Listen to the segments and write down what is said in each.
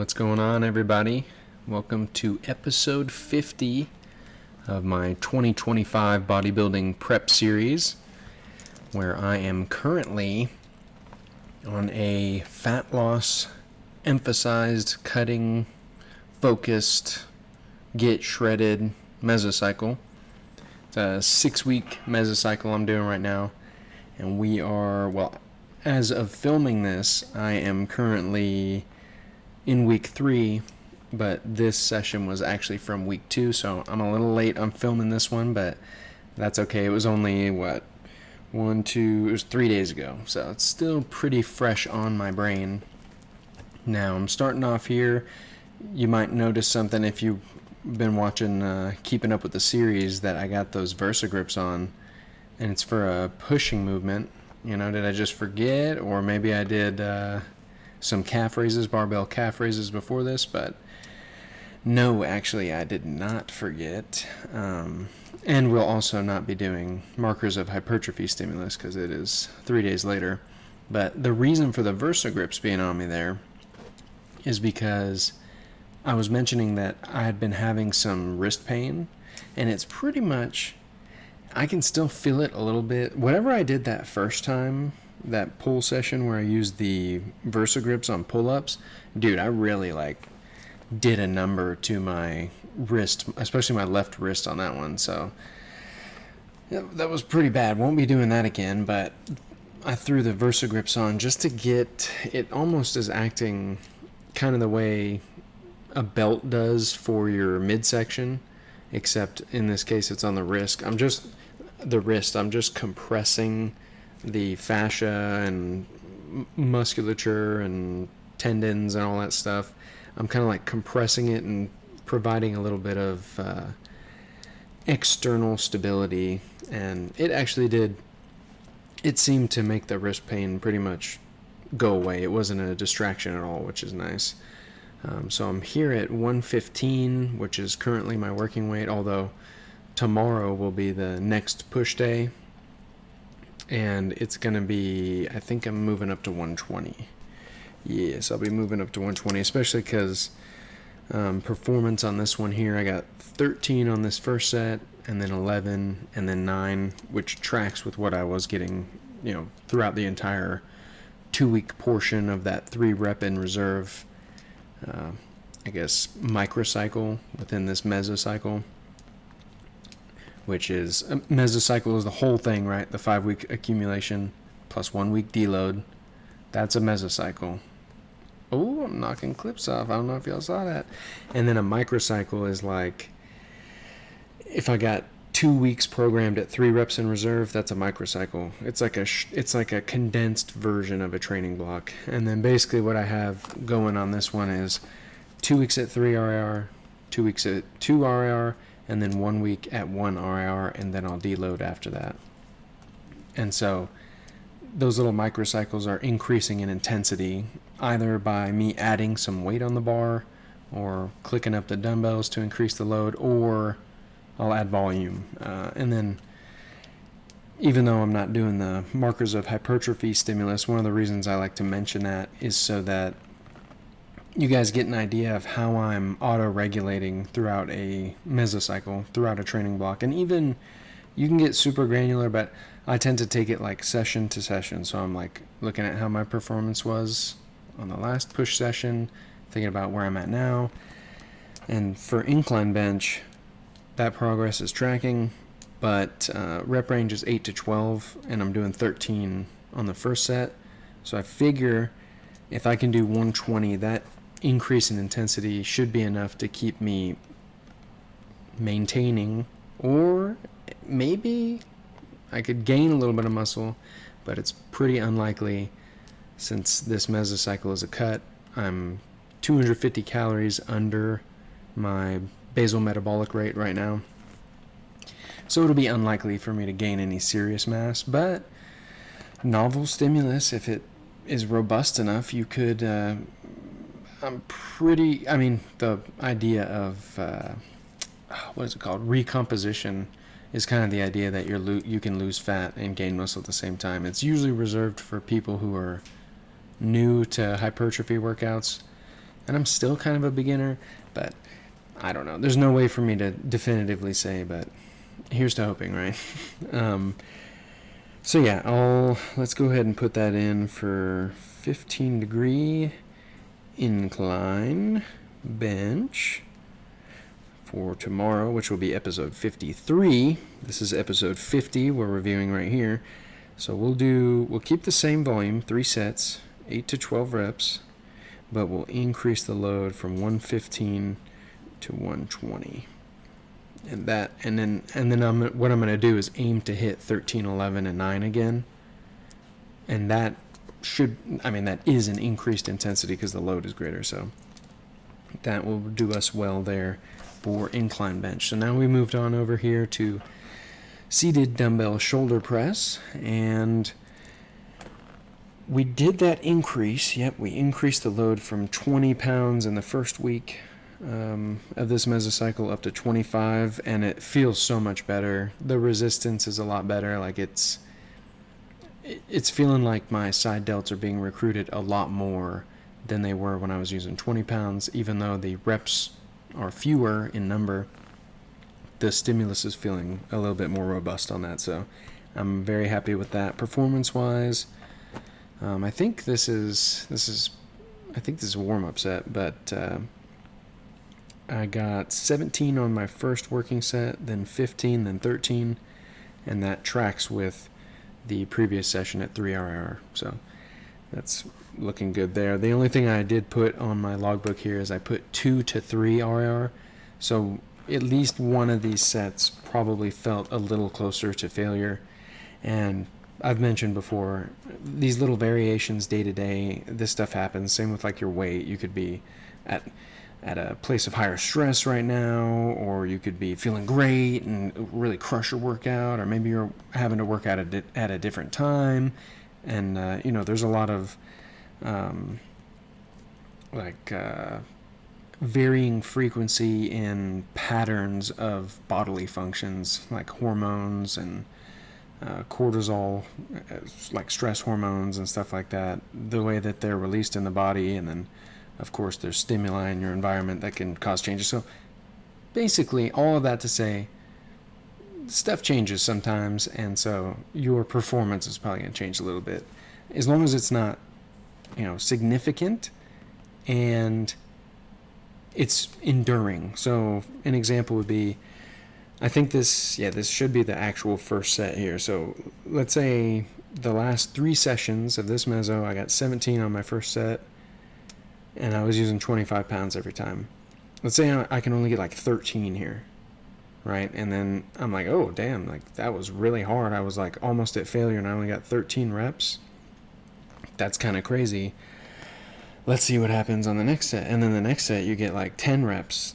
What's going on, everybody? Welcome to episode 50 of my 2025 bodybuilding prep series, where I am currently on a fat loss, emphasized, cutting, focused, get shredded mesocycle. It's a 6-week mesocycle I'm doing right now, and we are, as of filming this, I am currently in week 3, but this session was actually from week 2, so I'm a little late on filming this one, but that's okay. It was only, it was 3 days ago, so it's still pretty fresh on my brain. Now, I'm starting off here. You might notice something if you've been watching Keeping Up with the Series, that I got those Versa grips on, and it's for a pushing movement. Did I just forget, or maybe I did some calf raises, barbell calf raises before this, but no, actually I did not forget. And we'll also not be doing markers of hypertrophy stimulus because it is 3 days later. But the reason for the Versa grips being on me there is because I was mentioning that I had been having some wrist pain, and it's pretty much, I can still feel it a little bit. Whatever I did that first time, that pull session where I used the Versa grips on pull-ups, dude, I really did a number to my wrist, especially my left wrist on that one. So yeah, that was pretty bad. Won't be doing that again, but I threw the Versa grips on just to get it. Almost as acting kind of the way a belt does for your midsection, except in this case it's on the wrist. I'm just compressing the fascia and musculature and tendons and all that stuff. I'm kind of compressing it and providing a little bit of external stability, and it actually did. It seemed to make the wrist pain pretty much go away. It wasn't a distraction at all, which is nice. So I'm here at 115, which is currently my working weight, although tomorrow will be the next push day, and it's going to be, I think I'm moving up to 120. Yes, I'll be moving up to 120, especially because performance on this one here, I got 13 on this first set, and then 11, and then 9, which tracks with what I was getting, throughout the entire 2-week portion of that 3 rep in reserve, microcycle within this mesocycle, which is, mesocycle is the whole thing, right? The 5-week accumulation plus 1 week deload. That's a mesocycle. Oh, I'm knocking clips off. I don't know if y'all saw that. And then a microcycle is if I got 2 weeks programmed at 3 reps in reserve, that's a microcycle. It's like a condensed version of a training block. And then basically what I have going on this one is 2 weeks at 3 RIR, 2 weeks at 2 RIR, and then 1 week at 1 RIR, and then I'll deload after that. And so those little microcycles are increasing in intensity, either by me adding some weight on the bar or clicking up the dumbbells to increase the load, or I'll add volume. And then even though I'm not doing the markers of hypertrophy stimulus, one of the reasons I like to mention that is so that you guys get an idea of how I'm auto-regulating throughout a mesocycle, throughout a training block. And even, you can get super granular, but I tend to take it session to session. So I'm looking at how my performance was on the last push session, thinking about where I'm at now. And for incline bench, that progress is tracking, but rep range is 8 to 12, and I'm doing 13 on the first set. So I figure if I can do 120, that increase in intensity should be enough to keep me maintaining, or maybe I could gain a little bit of muscle, but it's pretty unlikely since this mesocycle is a cut. I'm 250 calories under my basal metabolic rate right now, so it'll be unlikely for me to gain any serious mass. But novel stimulus, if it is robust enough, you could the idea of recomposition is kind of the idea that you can lose fat and gain muscle at the same time. It's usually reserved for people who are new to hypertrophy workouts, And I'm still kind of a beginner, but I don't know. There's no way for me to definitively say, but here's to hoping, right? So yeah, let's go ahead and put that in for 15-degree incline bench for tomorrow, which will be episode 53. This is episode 50 we're reviewing right here. So we'll keep the same volume, 3 sets, 8 to 12 reps, but we'll increase the load from 115 to 120. And then what I'm going to do is aim to hit 13, 11, and 9 again. And that is an increased intensity because the load is greater. So that will do us well there for incline bench. So now we moved on over here to seated dumbbell shoulder press, and we did that increase. Yep, we increased the load from 20 pounds in the first week of this mesocycle up to 25, and it feels so much better. The resistance is a lot better. Like it's feeling like my side delts are being recruited a lot more than they were when I was using 20 pounds, even though the reps are fewer in number. The stimulus is feeling a little bit more robust on that, so I'm very happy with that. Performance-wise, I think this is a warm-up set, but I got 17 on my first working set, then 15, then 13, and that tracks with the previous session at 3 RIR, so that's looking good there. The only thing I did put on my logbook here is I put 2 to 3 RIR, so at least one of these sets probably felt a little closer to failure. And I've mentioned before, these little variations day to day, this stuff happens. Same with like your weight. You could be at a place of higher stress right now, or you could be feeling great and really crush your workout, or maybe you're having to work out at a different time. And there's a lot of varying frequency in patterns of bodily functions like hormones and cortisol, like stress hormones and stuff like that, the way that they're released in the body, and then of course there's stimuli in your environment that can cause changes. So basically all of that to say, stuff changes sometimes, and so your performance is probably going to change a little bit, as long as it's not significant and it's enduring. So an example would be, I think this should be the actual first set here. So let's say the last 3 sessions of this meso, I got 17 on my first set, and I was using 25 pounds every time. Let's say I can only get like 13 here, right? And then I'm like, oh damn, like that was really hard. I was like almost at failure and I only got 13 reps. That's kind of crazy. Let's see what happens on the next set. And then the next set you get like 10 reps.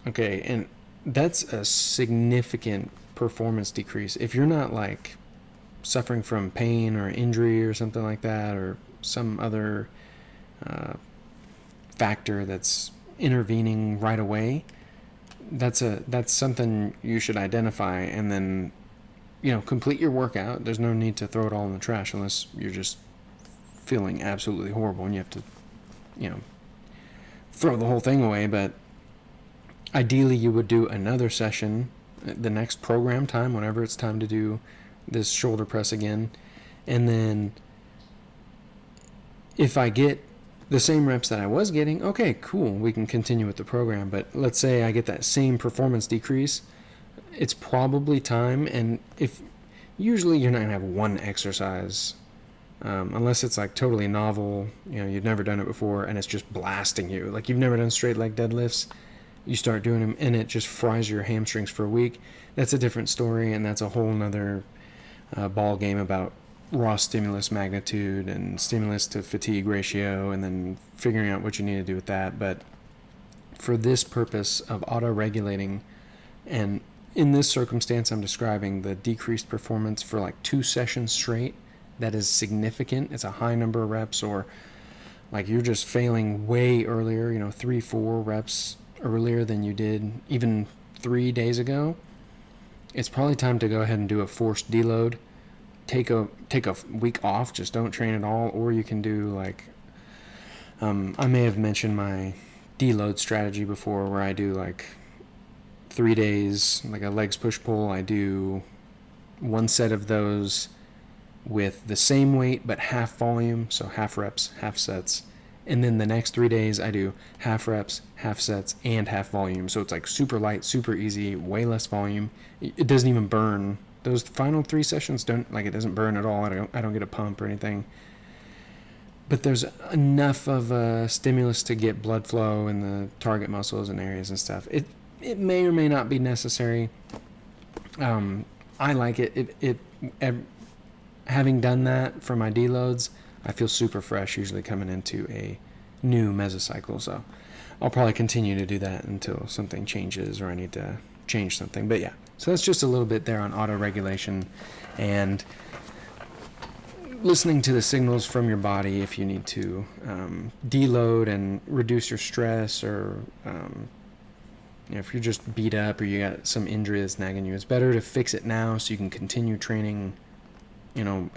Okay, and that's a significant performance decrease. If you're not like suffering from pain or injury or something like that, or some other factor that's intervening right away, that's something you should identify, and then complete your workout. There's no need to throw it all in the trash unless you're just feeling absolutely horrible and you have to throw the whole thing away. But ideally you would do another session the next program time, whenever it's time to do this shoulder press again, and then if I get the same reps that I was getting, okay, cool, we can continue with the program. But let's say I get that same performance decrease, it's probably time. And if usually you're not gonna have one exercise, unless it's like totally novel, you've never done it before and it's just blasting you, like you've never done straight leg deadlifts, you start doing them and it just fries your hamstrings for a week. That's a different story, and that's a whole nother ball game about raw stimulus magnitude and stimulus to fatigue ratio, and then figuring out what you need to do with that. But for this purpose of auto-regulating, and in this circumstance I'm describing the decreased performance for like 2 sessions straight, that is significant. It's a high number of reps, or like you're just failing way earlier, 3-4 reps earlier than you did even 3 days ago. It's probably time to go ahead and do a forced deload. Take a week off, just don't train at all. Or you can do like I may have mentioned my deload strategy before, where I do like 3 days, like a legs push-pull. I do one set of those with the same weight but half volume, so half reps, half sets. And then the next 3 days I do half reps, half sets, and half volume. So it's like super light, super easy, way less volume. It doesn't even burn. Those final 3 sessions it doesn't burn at all. I don't get a pump or anything. But there's enough of a stimulus to get blood flow in the target muscles and areas and stuff. It may or may not be necessary. I like it. Having done that for my deloads, I feel super fresh usually coming into a new mesocycle. So I'll probably continue to do that until something changes or I need to change something. But yeah, so that's just a little bit there on auto regulation and listening to the signals from your body if you need to deload and reduce your stress, or if you're just beat up or you got some injury that's nagging you. It's better to fix it now so you can continue training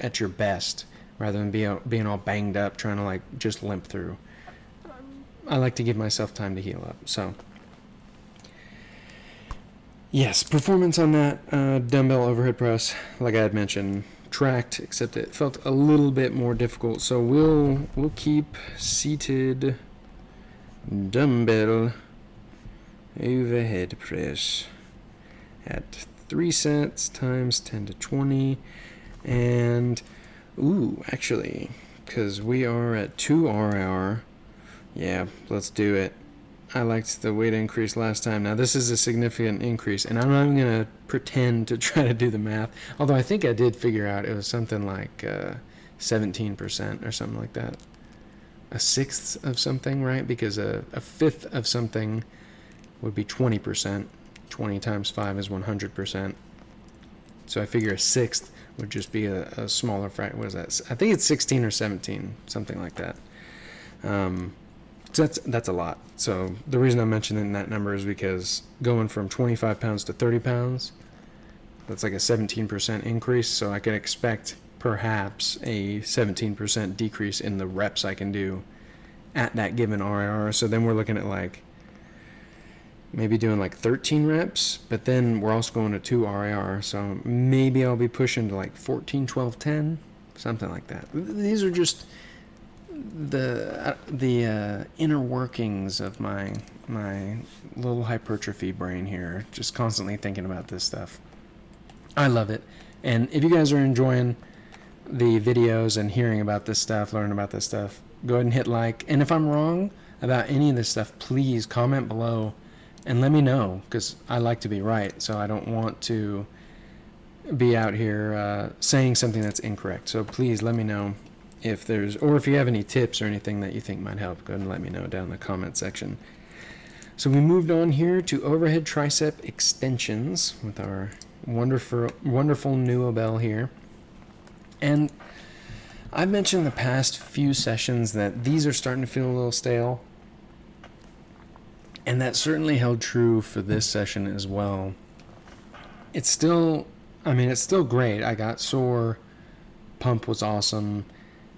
at your best, rather than being all banged up trying to just limp through. I like to give myself time to heal up. So yes, performance on that dumbbell overhead press, like I had mentioned, tracked, except it felt a little bit more difficult. So we'll keep seated dumbbell overhead press at 3 sets times 10 to 20. And actually, because we are at 2 RR, yeah, let's do it. I liked the weight increase last time. Now this is a significant increase, and I'm not even going to pretend to try to do the math, although I think I did figure out it was something like 17% or something like that. A sixth of something, right? Because a fifth of something would be 20%. 20 times 5 is 100%. So I figure a sixth would just be a smaller fraction. What is that? I think it's 16 or 17, something like that. So that's a lot. So the reason I'm mentioning that number is because going from 25 pounds to 30 pounds, that's like a 17% increase. So I can expect perhaps a 17% decrease in the reps I can do at that given RIR. So then we're looking at maybe doing 13 reps, but then we're also going to 2 RIR. So maybe I'll be pushing to 14, 12, 10, something like that. These are just the inner workings of my little hypertrophy brain here, just constantly thinking about this stuff. I love it. And if you guys are enjoying the videos and hearing about this stuff, learning about this stuff, go ahead and hit like. And if I'm wrong about any of this stuff, please comment below and let me know, because I like to be right, so I don't want to be out here saying something that's incorrect. So please let me know if you have any tips or anything that you think might help. Go ahead and let me know down in the comment section. So we moved on here to overhead tricep extensions with our wonderful Nuobel here. And I've mentioned the past few sessions that these are starting to feel a little stale. And that certainly held true for this session as well. It's still great. I got sore. Pump was awesome.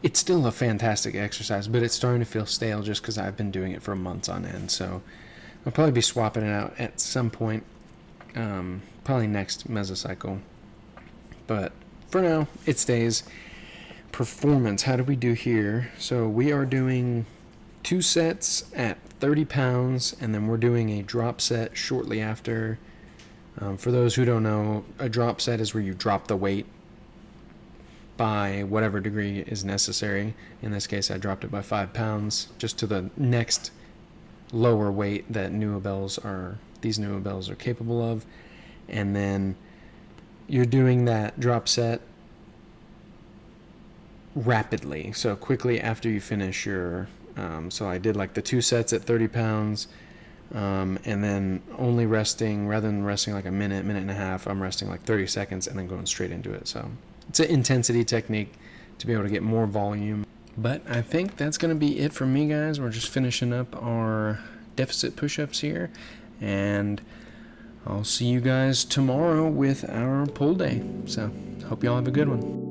It's still a fantastic exercise, but it's starting to feel stale just because I've been doing it for months on end. So I'll probably be swapping it out at some point, probably next mesocycle. But for now, it stays. Performance, how do we do here? So we are doing 2 sets at 30 pounds, and then we're doing a drop set shortly after. For those who don't know, a drop set is where you drop the weight by whatever degree is necessary. In this case, I dropped it by 5 pounds, just to the next lower weight that these Nuobels are capable of. And then you're doing that drop set rapidly, so quickly after you finish your so I did the 2 sets at 30 pounds, and then only resting, rather than resting a minute and a half, I'm resting 30 seconds and then going straight into it. So it's an intensity technique to be able to get more volume. But I think that's going to be it from me, guys. We're just finishing up our deficit push-ups here, and I'll see you guys tomorrow with our pull day. So hope y'all have a good one.